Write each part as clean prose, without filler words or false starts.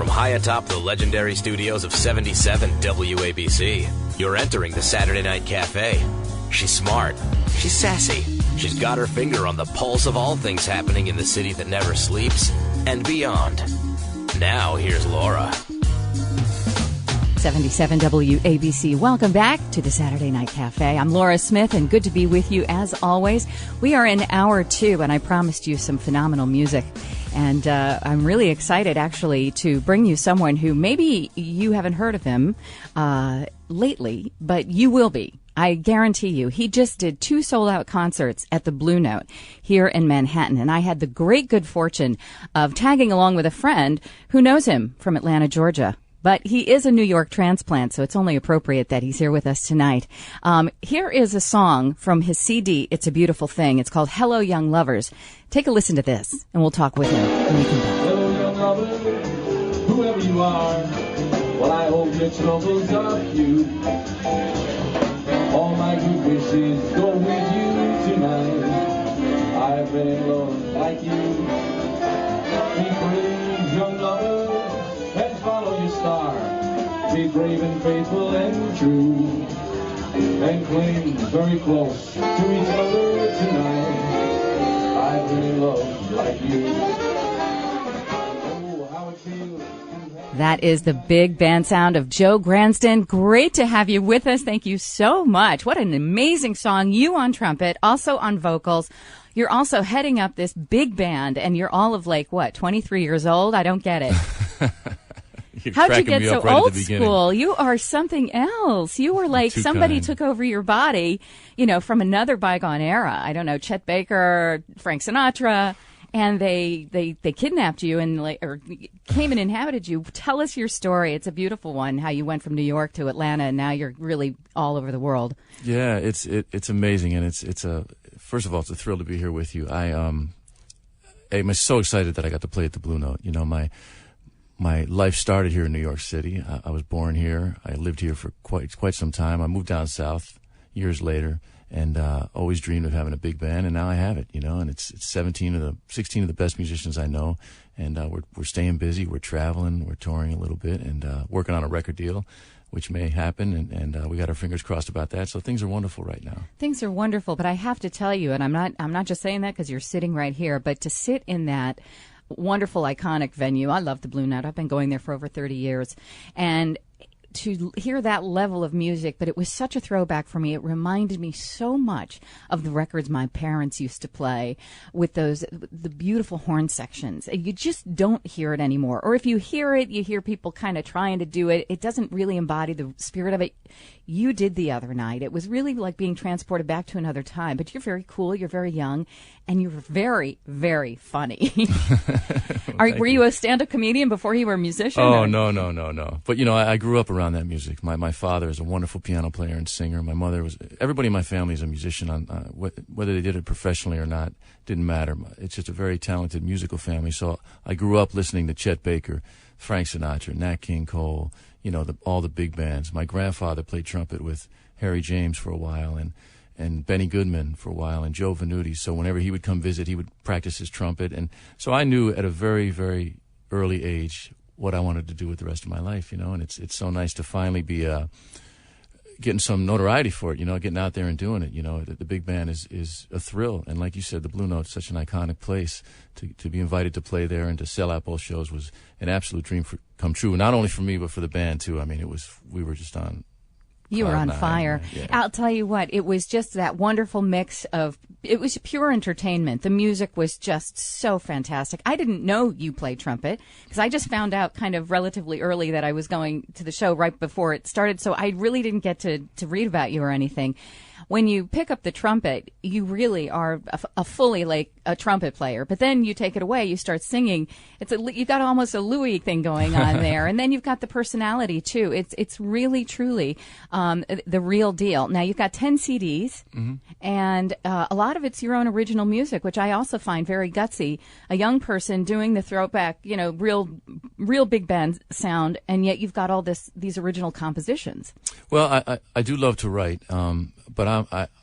From high atop the legendary studios of 77 WABC, you're entering the Saturday Night Cafe. She's smart. She's sassy. She's got her finger on the pulse of all things happening in the city that never sleeps and beyond. Now, here's Laura. 77 WABC. Welcome back to the Saturday Night Cafe. I'm Laura Smith, and good to be with you as always. We are in hour 2, and I promised you some phenomenal music. And I'm really excited, actually, to bring you someone who maybe you haven't heard of him lately, but you will be. I guarantee you. He just did 2 sold-out concerts at the Blue Note here in Manhattan, and I had the great good fortune of tagging along with a friend who knows him from Atlanta, Georgia. But he is a New York transplant, so it's only appropriate that he's here with us tonight. Here is a song from his CD, It's a Beautiful Thing. It's called Hello, Young Lovers. Take a listen to this, and we'll talk with him when we come back. Hello, young lovers, whoever you are. Well, I hope your troubles are few. All my good wishes go with you tonight. I've been in love like you. Be brave, young lovers. Follow your star, be brave and faithful and true, and cling very close to each other tonight. I've been in love like you. Oh, how it feels. That is the big band sound of Joe Gransden. Great to have you with us. Thank you so much. What an amazing song. You on trumpet, also on vocals. You're also heading up this big band, and you're all of 23 years old? I don't get it. How'd you get so old school? You are something else. You were like somebody took over your body, from another bygone era. I don't know, Chet Baker, Frank Sinatra, and they kidnapped you or came and inhabited you. Tell us your story. It's a beautiful one, how you went from New York to Atlanta, and now you're really all over the world. Yeah, it's amazing, and first of all, it's a thrill to be here with you. I'm so excited that I got to play at the Blue Note. My life started here in New York City. I was born here. I lived here for quite some time. I moved down south years later, and always dreamed of having a big band, and now I have it. And it's 16 of the best musicians I know, and we're staying busy. We're traveling. We're touring a little bit, and working on a record deal, which may happen, and we got our fingers crossed about that. So things are wonderful right now. Things are wonderful, but I have to tell you, and I'm not just saying that because you're sitting right here, but to sit in that wonderful, iconic venue. I love the Blue Note. I've been going there for over 30 years. And to hear that level of music, but it was such a throwback for me. It reminded me so much of the records my parents used to play with the beautiful horn sections. You just don't hear it anymore. Or if you hear it, you hear people kind of trying to do it. It doesn't really embody the spirit of it. You did the other night. It was really like being transported back to another time. But you're very cool. You're very young. And you're very, very funny. Were you a stand-up comedian before you were a musician? Oh, no. But, I grew up around that music. My father is a wonderful piano player and singer. My mother everybody in my family is a musician. Whether they did it professionally or not, didn't matter. It's just a very talented musical family. So I grew up listening to Chet Baker, Frank Sinatra, Nat King Cole, all the big bands. My grandfather played trumpet with Harry James for a while, and Benny Goodman for a while, and Joe Venuti. So whenever he would come visit, he would practice his trumpet. And so I knew at a very, very early age what I wanted to do with the rest of my life, and it's so nice to finally be getting some notoriety for it, getting out there and doing it. The big band is a thrill. And like you said, the Blue Note's such an iconic place. To be invited to play there and to sell out both shows was an absolute dream come true, not only for me, but for the band, too. I mean, we were just on... You were on fire. Yeah. I'll tell you what, it was just that wonderful mix of, it was pure entertainment. The music was just so fantastic. I didn't know you played trumpet because I just found out kind of relatively early that I was going to the show right before it started. So I really didn't get to read about you or anything. When you pick up the trumpet, you really are a fully like a trumpet player. But then you take it away, you start singing. You've got almost a Louis thing going on there, and then you've got the personality too. It's really truly the real deal. Now you've got 10 CDs, and a lot of it's your own original music, which I also find very gutsy. A young person doing the throwback, real big band sound, and yet you've got all these original compositions. Well, I do love to write. But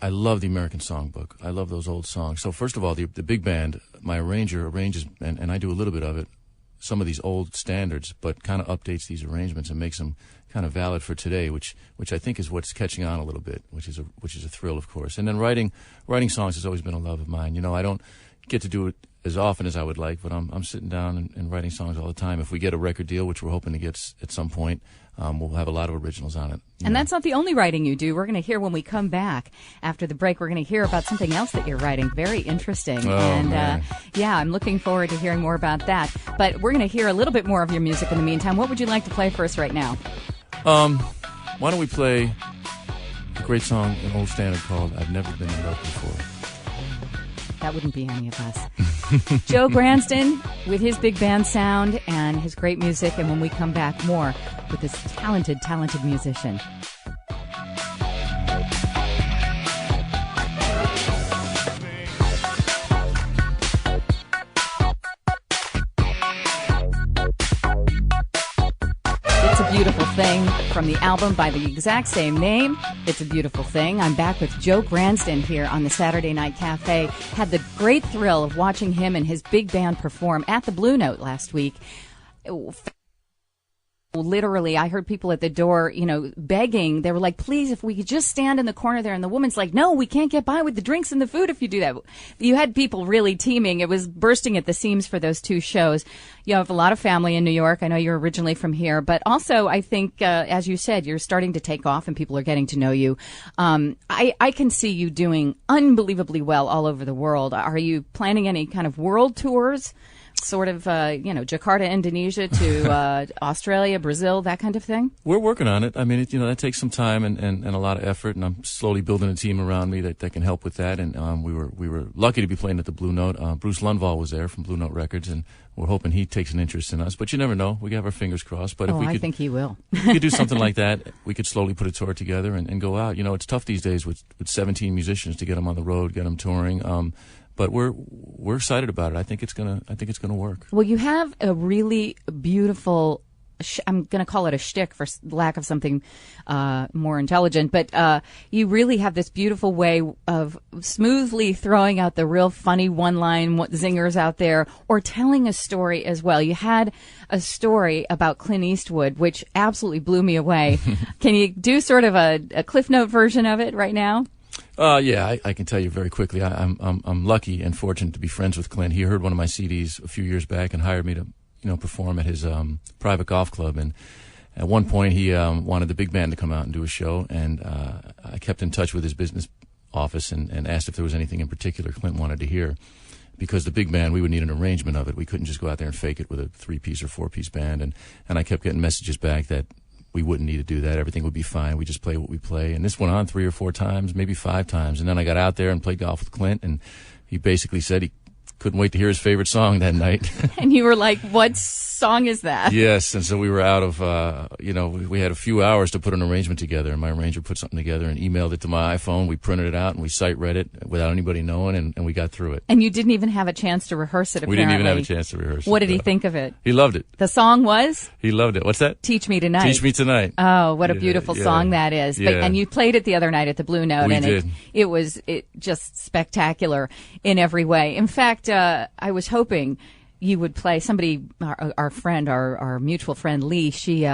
I love the American Songbook. I love those old songs. So first of all, the big band, my arranger arranges, and I do a little bit of it, some of these old standards, but kind of updates these arrangements and makes them kind of valid for today, which I think is what's catching on a little bit, which is a thrill, of course. And then writing songs has always been a love of mine. You know, I don't get to do it as often as I would like, but I'm sitting down and writing songs all the time. If we get a record deal, which we're hoping to get at some point, we'll have a lot of originals on it. And that's not the only writing you do. We're going to hear when we come back after the break. We're going to hear about something else that you're writing. Very interesting. Man. Yeah, I'm looking forward to hearing more about that. But we're going to hear a little bit more of your music in the meantime. What would you like to play for us right now? Why don't we play a great song, an old standard called "I've Never Been in Love Before." That wouldn't be any of us. Joe Gransden with his big band sound and his great music. And when we come back, more with this talented musician. It's a Beautiful Thing from the album by the exact same name. It's a Beautiful Thing. I'm back with Joe Gransden here on the Saturday Night Cafe. Had the great thrill of watching him and his big band perform at the Blue Note last week. Literally, I heard people at the door, begging. They were like, please, if we could just stand in the corner there. And the woman's like, no, we can't get by with the drinks and the food if you do that. You had people really teeming. It was bursting at the seams for those two shows. You have a lot of family in New York. I know you're originally from here. But also, I think, as you said, you're starting to take off and people are getting to know you. I can see you doing unbelievably well all over the world. Are you planning any kind of world tours? Sort of, Jakarta, Indonesia to Australia, Brazil, that kind of thing? We're working on it. I mean, that takes some time and a lot of effort, and I'm slowly building a team around me that can help with that. And we were lucky to be playing at the Blue Note. Bruce Lundvall was there from Blue Note Records, and we're hoping he takes an interest in us. But you never know. We have our fingers crossed. But I think he will. If we could do something like that, we could slowly put a tour together and go out. It's tough these days with 17 musicians to get them on the road, get them touring. But we're excited about it. I think it's gonna work. Well, you have a really beautiful. I'm going to call it a shtick for lack of something more intelligent, but you really have this beautiful way of smoothly throwing out the real funny one-line zingers out there, or telling a story as well. You had a story about Clint Eastwood, which absolutely blew me away. Can you do sort of a Cliff Note version of it right now? Yeah, I can tell you very quickly. I'm lucky and fortunate to be friends with Clint. He heard one of my CDs a few years back and hired me to, perform at his private golf club. And at one point, he wanted the big band to come out and do a show. And I kept in touch with his business office and asked if there was anything in particular Clint wanted to hear. Because the big band, we would need an arrangement of it. We couldn't just go out there and fake it with a 3-piece or 4-piece band. And I kept getting messages back that we wouldn't need to do that. Everything would be fine. We just play what we play. And this went on 3 or 4 times, maybe 5 times. And then I got out there and played golf with Clint, and he basically said he couldn't wait to hear his favorite song that night. And you were like, what song is that? Yes, and so we were out of, we had a few hours to put an arrangement together, and my arranger put something together and emailed it to my iPhone. We printed it out, and we sight read it without anybody knowing, and we got through it. And you didn't even have a chance to rehearse it, apparently. We didn't even have a chance to rehearse it. What did he think of it? He loved it. The song was? He loved it. What's that? Teach Me Tonight. Teach Me Tonight. Oh, what a beautiful song that is. Yeah. And you played it the other night at the Blue Note. We did. It was just spectacular in every way. In fact, I was hoping you would play somebody, our friend, our mutual friend Lee. She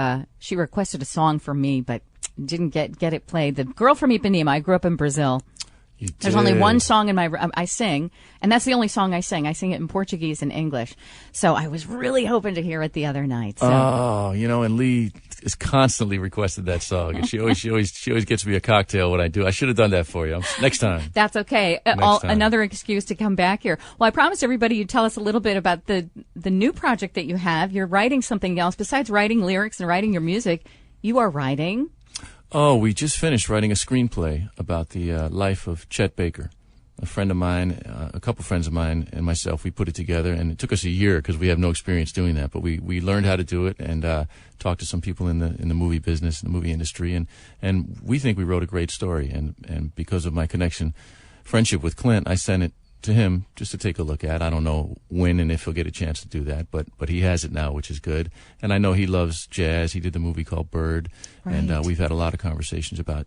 requested a song from me, but didn't get it played. The girl from Ipanema. I grew up in Brazil. There's only one song in I sing, and that's the only song I sing. I sing it in Portuguese and English. So I was really hoping to hear it the other night. So. Oh, and Lee has constantly requested that song, and she always gets me a cocktail when I do. I should have done that for you. Next time. That's okay. Another excuse to come back here. Well, I promised everybody you'd tell us a little bit about the new project that you have. You're writing something else besides writing lyrics and writing your music. You are writing. Oh, we just finished writing a screenplay about the life of Chet Baker. A friend of mine, a couple friends of mine, and myself, we put it together, and it took us a year because we have no experience doing that. But we learned how to do it and talked to some people in the movie business, in the movie industry, and we think we wrote a great story. And because of my friendship with Clint, I sent it to him just to take a look at. I don't know when and if he'll get a chance to do that, but he has it now, which is good. And I know he loves jazz. He did the movie called Bird, right. And we've had a lot of conversations about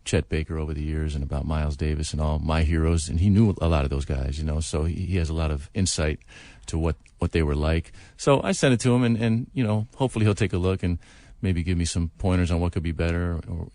Chet Baker over the years and about Miles Davis and all my heroes, and he knew a lot of those guys, so he has a lot of insight to what they were like. So I sent it to him, and hopefully he'll take a look and maybe give me some pointers on what could be better, or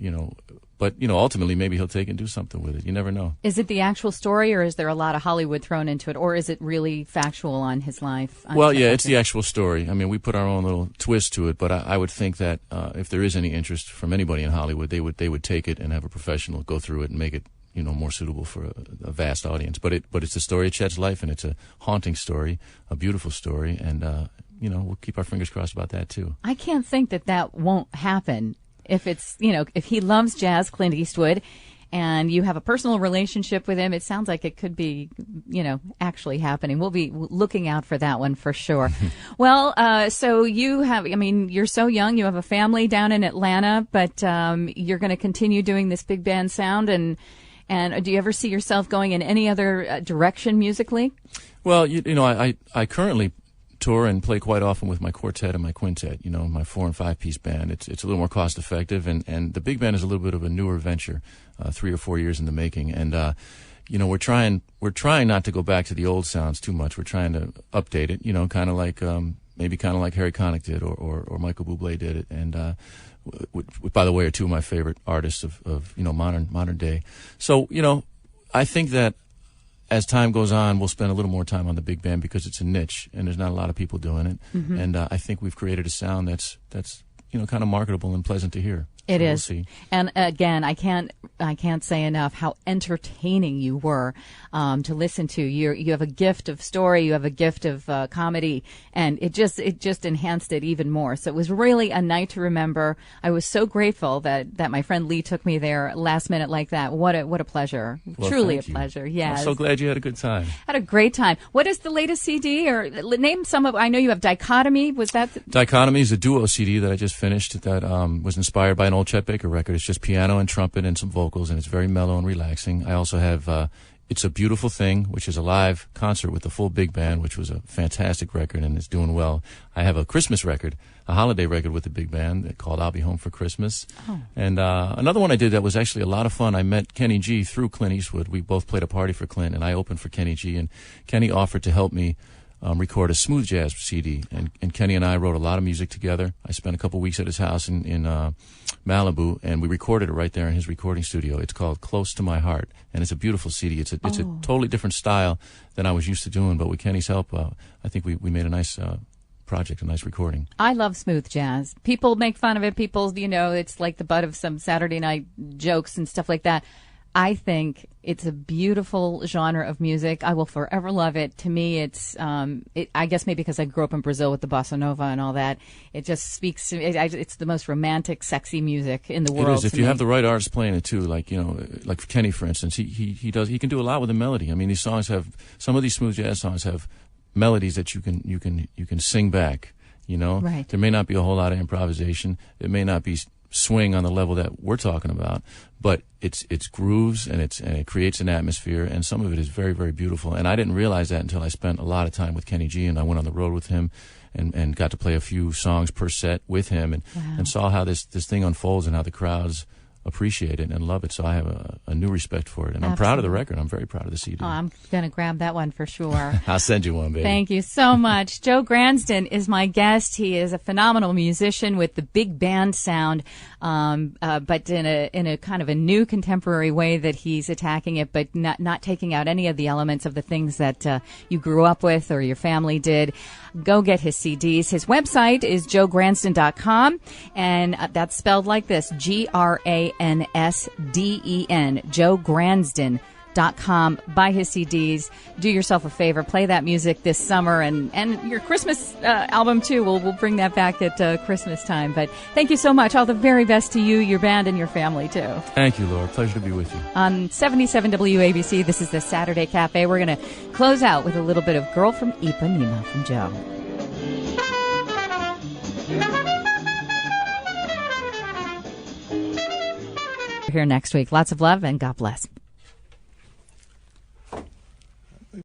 but ultimately maybe he'll take and do something with it. You never know. Is it the actual story, or is there a lot of Hollywood thrown into it, or is it really factual on his life? Well, yeah, it's the actual story. I mean, we put our own little twist to it, but I would think that if there is any interest from anybody in Hollywood, they would take it and have a professional go through it and make it more suitable for a vast audience. But it's the story of Chet's life, and it's a haunting story, a beautiful story, and we'll keep our fingers crossed about that too. I can't think that won't happen. If it's, if he loves jazz, Clint Eastwood, and you have a personal relationship with him, it sounds like it could be, actually happening. We'll be looking out for that one for sure. Well, so you're so young, you have a family down in Atlanta, but you're going to continue doing this big band sound, and do you ever see yourself going in any other direction musically? Well, I currently tour and play quite often with my quartet and my quintet, my 4 and 5 piece band. It's a little more cost effective, and the big band is a little bit of a newer venture, 3 or 4 years in the making. And we're trying not to go back to the old sounds too much. We're trying to update it, kind of like Harry Connick did, or Michael Bublé did it, and by the way, are two of my favorite artists of modern day. So I think that as time goes on, we'll spend a little more time on the big band because it's a niche and there's not a lot of people doing it. Mm-hmm. And I think we've created a sound that's kind of marketable and pleasant to hear. It is. We'll see. And again, I can't say enough how entertaining you were to listen to. You have a gift of story, you have a gift of comedy, and it just enhanced it even more. So it was really a night to remember. I was so grateful that my friend Lee took me there last minute like that. What a pleasure. Well, truly a pleasure. Yes. I'm so glad you had a good time. Had a great time. What is the latest CD? Or name some of. I know you have Dichotomy. Was that Dichotomy is a duo CD that I just finished that was inspired by an old Chet Baker record. It's just piano and trumpet and some vocals, and it's very mellow and relaxing. I also have It's a Beautiful Thing, which is a live concert with the full big band, which was a fantastic record and it's doing well. I have a Christmas record, a holiday record with the big band called I'll Be Home for Christmas. Oh. And another one I did that was actually a lot of fun. I met Kenny G through Clint Eastwood. We both played a party for Clint, and I opened for Kenny G, and Kenny offered to help me record a smooth jazz CD, and Kenny and I wrote a lot of music together. I spent a couple weeks at his house in Malibu, and we recorded it right there in his recording studio. It's called Close to My Heart, and it's a beautiful CD. It's a totally different style than I was used to doing, but with Kenny's help, I think we made a nice project, a nice recording. I love smooth jazz. People make fun of it. People, it's like the butt of some Saturday night jokes and stuff like that. I think it's a beautiful genre of music. I will forever love it. To me, it's, I guess maybe because I grew up in Brazil with the bossa nova and all that, it just speaks, it's the most romantic, sexy music in the world. It is, if you have the right artist playing it too, like Kenny, for instance, he can do a lot with the melody. I mean, these songs some of these smooth jazz songs have melodies that you can sing back, Right. There may not be a whole lot of improvisation. It may not be swing on the level that we're talking about, but it's grooves and it creates an atmosphere, and some of it is very, very beautiful. And I didn't realize that until I spent a lot of time with Kenny G, and I went on the road with him and got to play a few songs per set with him, and saw how this thing unfolds and how the crowds appreciate it and love it. So I have a new respect for it, and I'm proud of the record. I'm very proud of the CD. Oh, I'm going to grab that one for sure. I'll send you one, baby. Thank you so much. Joe Gransden is my guest. He is a phenomenal musician with the big band sound, but in a kind of a new contemporary way that he's attacking it, but not taking out any of the elements of the things that you grew up with or your family did. Go get his CDs. His website is joegransden.com, and that's spelled like this, Gransden, joegransden.com. Buy his CDs. Do yourself a favor. Play that music this summer, and your Christmas album, too. We'll bring that back at Christmas time. But thank you so much. All the very best to you, your band, and your family, too. Thank you, Laura. Pleasure to be with you. On 77 WABC, this is the Saturday Cafe. We're going to close out with a little bit of Girl from Ipanema from Joe. Here next week. Lots of love and God bless.